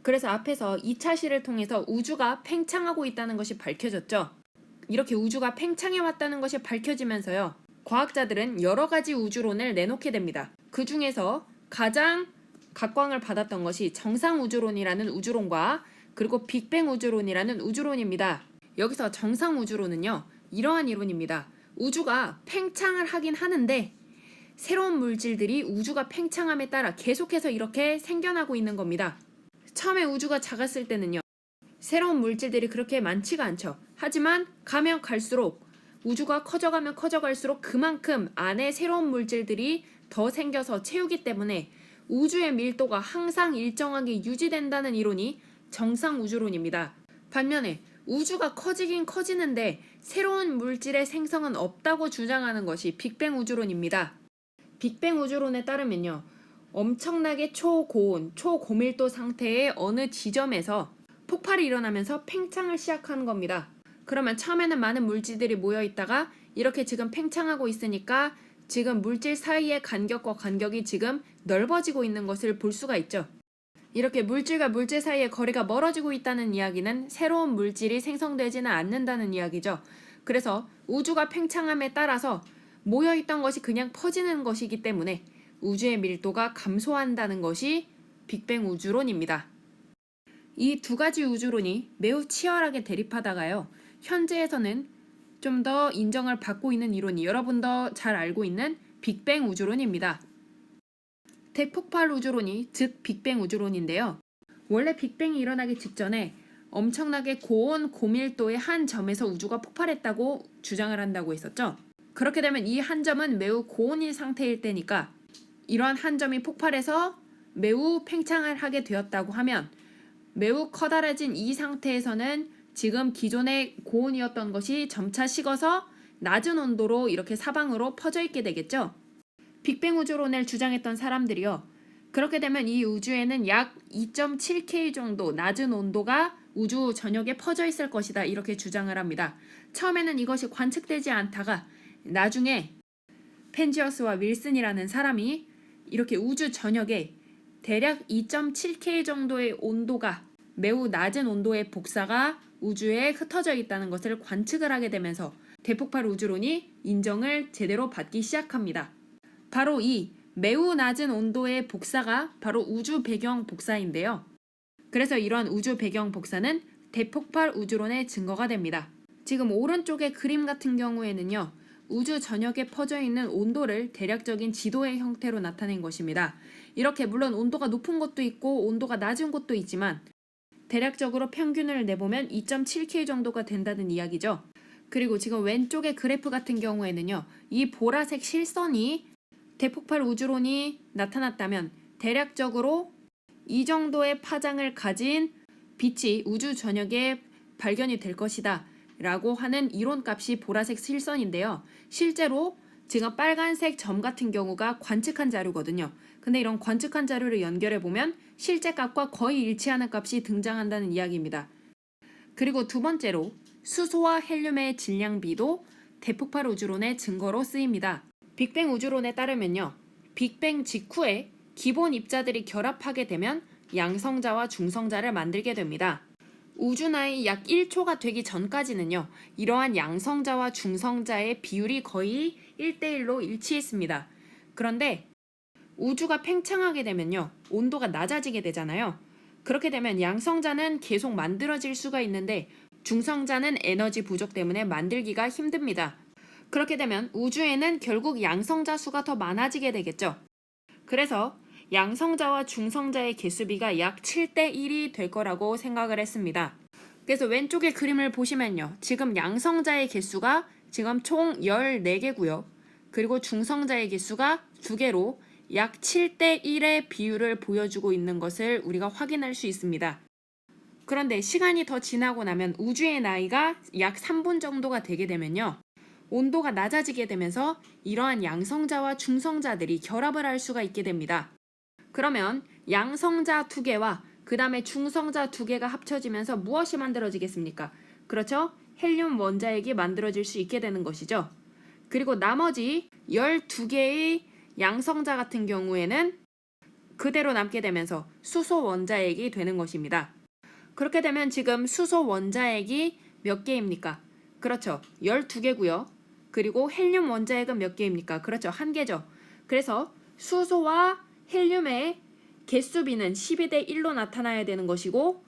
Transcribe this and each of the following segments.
그래서 앞에서 2차 시를 통해서 우주가 팽창하고 있다는 것이 밝혀졌죠. 이렇게 우주가 팽창해 왔다는 것이 밝혀지면서요. 과학자들은 여러 가지 우주론을 내놓게 됩니다. 그 중에서 가장 각광을 받았던 것이 정상우주론이라는 우주론과 그리고 빅뱅 우주론이라는 우주론입니다. 여기서 정상우주론은요. 이러한 이론입니다. 우주가 팽창을 하긴 하는데 새로운 물질들이 우주가 팽창함에 따라 계속해서 이렇게 생겨나고 있는 겁니다. 처음에 우주가 작았을 때는요. 새로운 물질들이 그렇게 많지가 않죠. 하지만 가면 갈수록 우주가 커져가면 커져갈수록 그만큼 안에 새로운 물질들이 더 생겨서 채우기 때문에 우주의 밀도가 항상 일정하게 유지된다는 이론이 정상우주론입니다. 반면에 우주가 커지긴 커지는데 새로운 물질의 생성은 없다고 주장하는 것이 빅뱅 우주론입니다. 빅뱅 우주론에 따르면요. 엄청나게 초고온, 초고밀도 상태의 어느 지점에서 폭발이 일어나면서 팽창을 시작하는 겁니다. 그러면 처음에는 많은 물질들이 모여 있다가 이렇게 지금 팽창하고 있으니까 지금 물질 사이의 간격과 간격이 지금 넓어지고 있는 것을 볼 수가 있죠. 이렇게 물질과 물질 사이의 거리가 멀어지고 있다는 이야기는 새로운 물질이 생성되지는 않는다는 이야기죠. 그래서 우주가 팽창함에 따라서 모여있던 것이 그냥 퍼지는 것이기 때문에 우주의 밀도가 감소한다는 것이 빅뱅 우주론입니다. 이 두 가지 우주론이 매우 치열하게 대립하다가요. 현재에서는 좀 더 인정을 받고 있는 이론이 여러분도 잘 알고 있는 빅뱅 우주론입니다. 대폭발 우주론이 즉 빅뱅 우주론인데요. 원래 빅뱅이 일어나기 직전에 엄청나게 고온 고밀도의 한 점에서 우주가 폭발했다고 주장을 한다고 했었죠. 그렇게 되면 이 한 점은 매우 고온인 상태일 때니까 이러한 한 점이 폭발해서 매우 팽창을 하게 되었다고 하면 매우 커다래진 이 상태에서는 지금 기존의 고온이었던 것이 점차 식어서 낮은 온도로 이렇게 사방으로 퍼져 있게 되겠죠. 빅뱅 우주론을 주장했던 사람들이요. 그렇게 되면 이 우주에는 약 2.7K 정도 낮은 온도가 우주 전역에 퍼져 있을 것이다 이렇게 주장을 합니다. 처음에는 이것이 관측되지 않다가 나중에 펜지어스와 윌슨이라는 사람이 이렇게 우주 전역에 대략 2.7K 정도의 온도가 매우 낮은 온도의 복사가 우주에 흩어져 있다는 것을 관측을 하게 되면서 대폭발 우주론이 인정을 제대로 받기 시작합니다. 바로 이 매우 낮은 온도의 복사가 바로 우주 배경 복사인데요. 그래서 이러한 우주 배경 복사는 대폭발 우주론의 증거가 됩니다. 지금 오른쪽의 그림 같은 경우에는요. 우주 전역에 퍼져 있는 온도를 대략적인 지도의 형태로 나타낸 것입니다. 이렇게 물론 온도가 높은 곳도 있고 온도가 낮은 곳도 있지만 대략적으로 평균을 내보면 2.7K 정도가 된다는 이야기죠. 그리고 지금 왼쪽의 그래프 같은 경우에는요. 이 보라색 실선이 대폭발 우주론이 나타났다면 대략적으로 이 정도의 파장을 가진 빛이 우주 전역에 발견이 될 것이다 라고 하는 이론값이 보라색 실선인데요. 실제로 지금 빨간색 점 같은 경우가 관측한 자료거든요. 근데 이런 관측한 자료를 연결해 보면 실제 값과 거의 일치하는 값이 등장한다는 이야기입니다. 그리고 두 번째로 수소와 헬륨의 질량비도 대폭발 우주론의 증거로 쓰입니다. 빅뱅 우주론에 따르면요. 빅뱅 직후에 기본 입자들이 결합하게 되면 양성자와 중성자를 만들게 됩니다. 우주 나이 약 1초가 되기 전까지는요. 이러한 양성자와 중성자의 비율이 거의 1대1로 일치했습니다. 그런데 우주가 팽창하게 되면요. 온도가 낮아지게 되잖아요. 그렇게 되면 양성자는 계속 만들어질 수가 있는데 중성자는 에너지 부족 때문에 만들기가 힘듭니다. 그렇게 되면 우주에는 결국 양성자 수가 더 많아지게 되겠죠. 그래서 양성자와 중성자의 개수비가 약 7대1이 될 거라고 생각을 했습니다. 그래서 왼쪽의 그림을 보시면요. 지금 양성자의 개수가 지금 총 14개고요. 그리고 중성자의 개수가 2개로 약 7대1의 비율을 보여주고 있는 것을 우리가 확인할 수 있습니다. 그런데 시간이 더 지나고 나면 우주의 나이가 약 3분 정도가 되게 되면요. 온도가 낮아지게 되면서 이러한 양성자와 중성자들이 결합을 할 수가 있게 됩니다. 그러면 양성자 2개와 그 다음에 중성자 2개가 합쳐지면서 무엇이 만들어지겠습니까? 그렇죠? 헬륨 원자핵이 만들어질 수 있게 되는 것이죠. 그리고 나머지 12개의 양성자 같은 경우에는 그대로 남게 되면서 수소 원자핵이 되는 것입니다. 그렇게 되면 지금 수소 원자핵이 몇 개입니까? 그렇죠. 12개고요. 그리고 헬륨 원자핵은 몇 개입니까? 그렇죠. 1개죠. 그래서 수소와 헬륨의 개수비는 12대 1로 나타나야 되는 것이고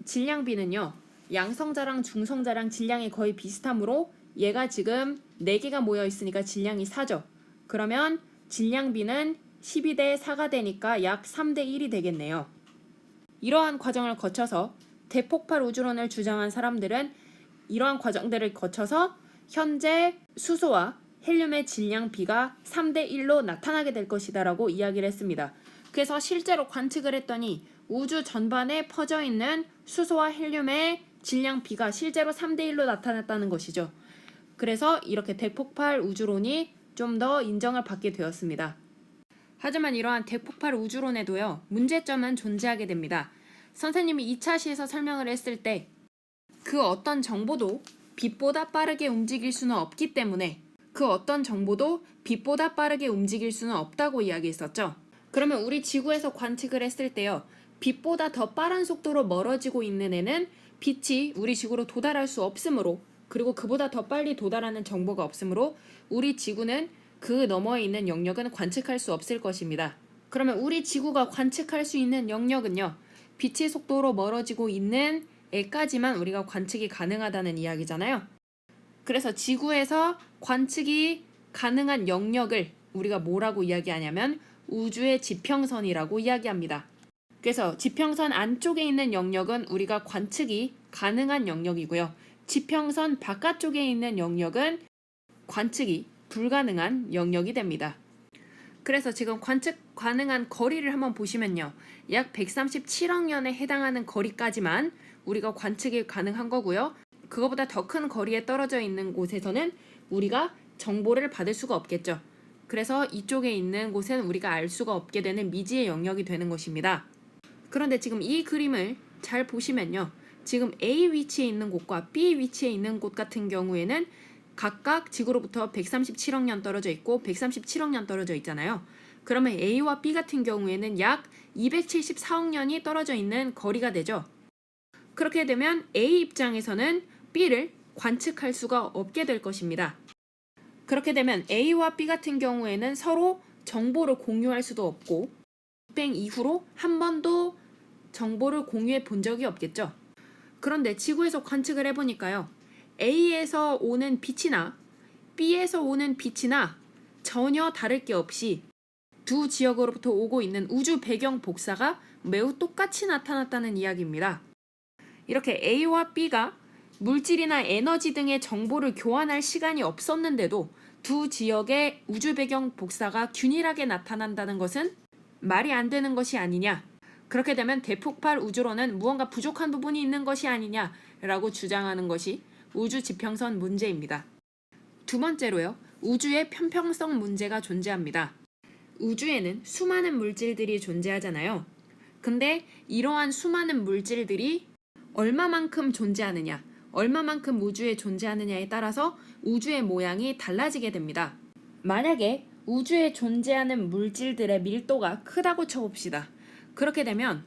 질량비는요. 양성자랑 중성자랑 질량이 거의 비슷하므로 얘가 지금 4개가 모여 있으니까 질량이 4죠. 그러면 질량비는 12대 4가 되니까 약 3대 1이 되겠네요. 이러한 과정을 거쳐서 대폭발 우주론을 주장한 사람들은 이러한 과정들을 거쳐서 현재 수소와 헬륨의 질량비가 3대 1로 나타나게 될 것이다 라고 이야기를 했습니다. 그래서 실제로 관측을 했더니 우주 전반에 퍼져 있는 수소와 헬륨의 질량비가 실제로 3대 1로 나타났다는 것이죠. 그래서 이렇게 대폭발 우주론이 좀 더 인정을 받게 되었습니다. 하지만 이러한 대폭발 우주론에도요, 문제점은 존재하게 됩니다. 선생님이 2차 시에서 설명을 했을 때 그 어떤 정보도 빛보다 빠르게 움직일 수는 없기 때문에 그 어떤 정보도 빛보다 빠르게 움직일 수는 없다고 이야기했었죠. 그러면 우리 지구에서 관측을 했을 때요, 빛보다 더 빠른 속도로 멀어지고 있는 애는 빛이 우리 지구로 도달할 수 없으므로, 그리고 그보다 더 빨리 도달하는 정보가 없으므로 우리 지구는 그 너머에 있는 영역은 관측할 수 없을 것입니다. 그러면 우리 지구가 관측할 수 있는 영역은요, 빛의 속도로 멀어지고 있는 애까지만 우리가 관측이 가능하다는 이야기잖아요. 그래서 지구에서 관측이 가능한 영역을 우리가 뭐라고 이야기하냐면 우주의 지평선이라고 이야기합니다. 그래서 지평선 안쪽에 있는 영역은 우리가 관측이 가능한 영역이고요. 지평선 바깥쪽에 있는 영역은 관측이 불가능한 영역이 됩니다. 그래서 지금 관측 가능한 거리를 한번 보시면요. 약 137억 년에 해당하는 거리까지만 우리가 관측이 가능한 거고요. 그거보다 더 큰 거리에 떨어져 있는 곳에서는 우리가 정보를 받을 수가 없겠죠. 그래서 이쪽에 있는 곳은 우리가 알 수가 없게 되는 미지의 영역이 되는 것입니다. 그런데 지금 이 그림을 잘 보시면요. 지금 A 위치에 있는 곳과 B 위치에 있는 곳 같은 경우에는 각각 지구로부터 137억 년 떨어져 있고 137억 년 떨어져 있잖아요. 그러면 A와 B 같은 경우에는 약 274억 년이 떨어져 있는 거리가 되죠. 그렇게 되면 A 입장에서는 B를 관측할 수가 없게 될 것입니다. 그렇게 되면 A와 B 같은 경우에는 서로 정보를 공유할 수도 없고 빅뱅 이후로 한 번도 정보를 공유해 본 적이 없겠죠. 그런데 지구에서 관측을 해보니까요. A에서 오는 빛이나 B에서 오는 빛이나 전혀 다를 게 없이 두 지역으로부터 오고 있는 우주 배경 복사가 매우 똑같이 나타났다는 이야기입니다. 이렇게 A와 B가 물질이나 에너지 등의 정보를 교환할 시간이 없었는데도 두 지역의 우주 배경 복사가 균일하게 나타난다는 것은 말이 안 되는 것이 아니냐. 그렇게 되면 대폭발 우주론은 무언가 부족한 부분이 있는 것이 아니냐라고 주장하는 것이 우주 지평선 문제입니다. 두 번째로요. 우주의 편평성 문제가 존재합니다. 우주에는 수많은 물질들이 존재하잖아요. 근데 이러한 수많은 물질들이 얼마만큼 존재하느냐, 얼마만큼 우주에 존재하느냐에 따라서 우주의 모양이 달라지게 됩니다. 만약에 우주에 존재하는 물질들의 밀도가 크다고 쳐봅시다. 그렇게 되면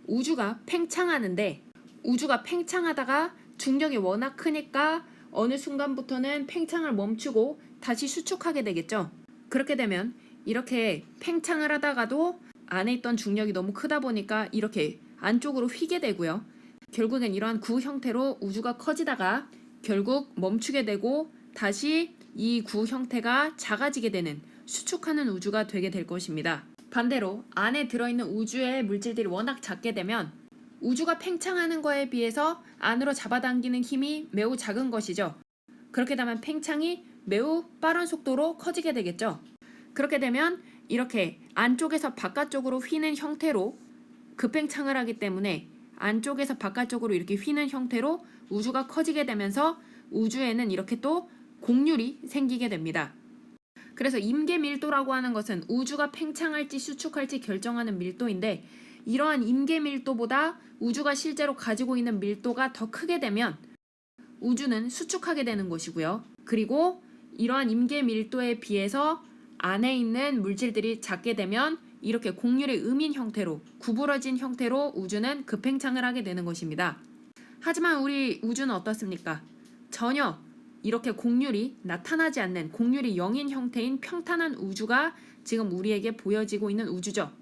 우주가 팽창하는데 우주가 팽창하다가 중력이 워낙 크니까 어느 순간부터는 팽창을 멈추고 다시 수축하게 되겠죠. 그렇게 되면 이렇게 팽창을 하다가도 안에 있던 중력이 너무 크다 보니까 이렇게 안쪽으로 휘게 되고요. 결국엔 이러한 구 형태로 우주가 커지다가 결국 멈추게 되고 다시 이 구 형태가 작아지게 되는 수축하는 우주가 되게 될 것입니다. 반대로 안에 들어있는 우주의 물질들이 워낙 작게 되면 우주가 팽창하는 거에 비해서 안으로 잡아당기는 힘이 매우 작은 것이죠. 그렇게 되면 팽창이 매우 빠른 속도로 커지게 되겠죠. 그렇게 되면 이렇게 안쪽에서 바깥쪽으로 휘는 형태로 급팽창을 하기 때문에 안쪽에서 바깥쪽으로 이렇게 휘는 형태로 우주가 커지게 되면서 우주에는 이렇게 또 곡률이 생기게 됩니다. 그래서 임계 밀도라고 하는 것은 우주가 팽창할지 수축할지 결정하는 밀도인데 이러한 임계 밀도보다 우주가 실제로 가지고 있는 밀도가 더 크게 되면 우주는 수축하게 되는 것이고요. 그리고 이러한 임계 밀도에 비해서 안에 있는 물질들이 작게 되면 이렇게 곡률의 음인 형태로 구부러진 형태로 우주는 급팽창을 하게 되는 것입니다. 하지만 우리 우주는 어떻습니까? 전혀 이렇게 곡률이 나타나지 않는 곡률이 0인 형태인 평탄한 우주가 지금 우리에게 보여지고 있는 우주죠.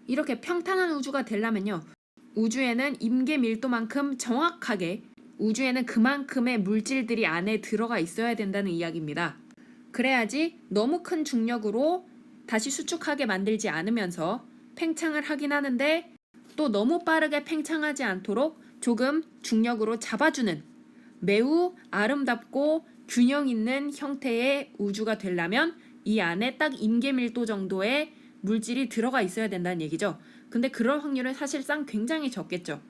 이렇게 평탄한 우주가 되려면요. 우주에는 임계 밀도만큼 정확하게 우주에는 그만큼의 물질들이 안에 들어가 있어야 된다는 이야기입니다. 그래야지 너무 큰 중력으로 다시 수축하게 만들지 않으면서 팽창을 하긴 하는데 또 너무 빠르게 팽창하지 않도록 조금 중력으로 잡아주는 매우 아름답고 균형 있는 형태의 우주가 되려면 이 안에 딱 임계밀도 정도의 물질이 들어가 있어야 된다는 얘기죠. 근데 그럴 확률은 사실상 굉장히 적겠죠.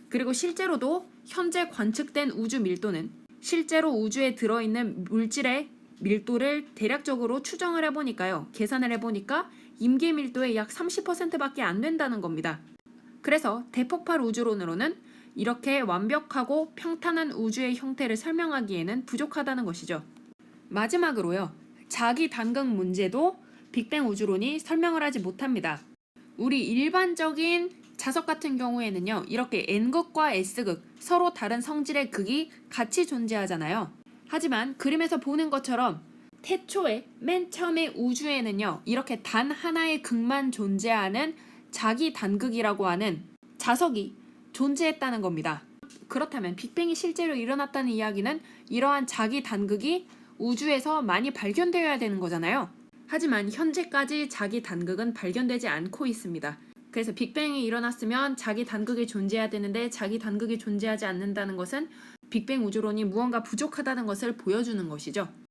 그리고 실제로도 현재 관측된 우주 밀도는 실제로 우주에 들어있는 물질의 밀도를 대략적으로 추정을 해보니까요. 계산을 해보니까 임계 밀도의 약 30%밖에 안 된다는 겁니다. 그래서 대폭발 우주론으로는 이렇게 완벽하고 평탄한 우주의 형태를 설명하기에는 부족하다는 것이죠. 마지막으로요. 자기 단극 문제도 빅뱅 우주론이 설명을 하지 못합니다. 우리 일반적인 자석 같은 경우에는요. 이렇게 N극과 S극, 서로 다른 성질의 극이 같이 존재하잖아요. 하지만 그림에서 보는 것처럼 태초에 맨 처음에 우주에는요. 이렇게 단 하나의 극만 존재하는 자기 단극이라고 하는 자석이 존재했다는 겁니다. 그렇다면 빅뱅이 실제로 일어났다는 이야기는 이러한 자기 단극이 우주에서 많이 발견되어야 되는 거잖아요. 하지만 현재까지 자기 단극은 발견되지 않고 있습니다. 그래서 빅뱅이 일어났으면 자기 단극이 존재해야 되는데 자기 단극이 존재하지 않는다는 것은 빅뱅 우주론이 무언가 부족하다는 것을 보여주는 것이죠.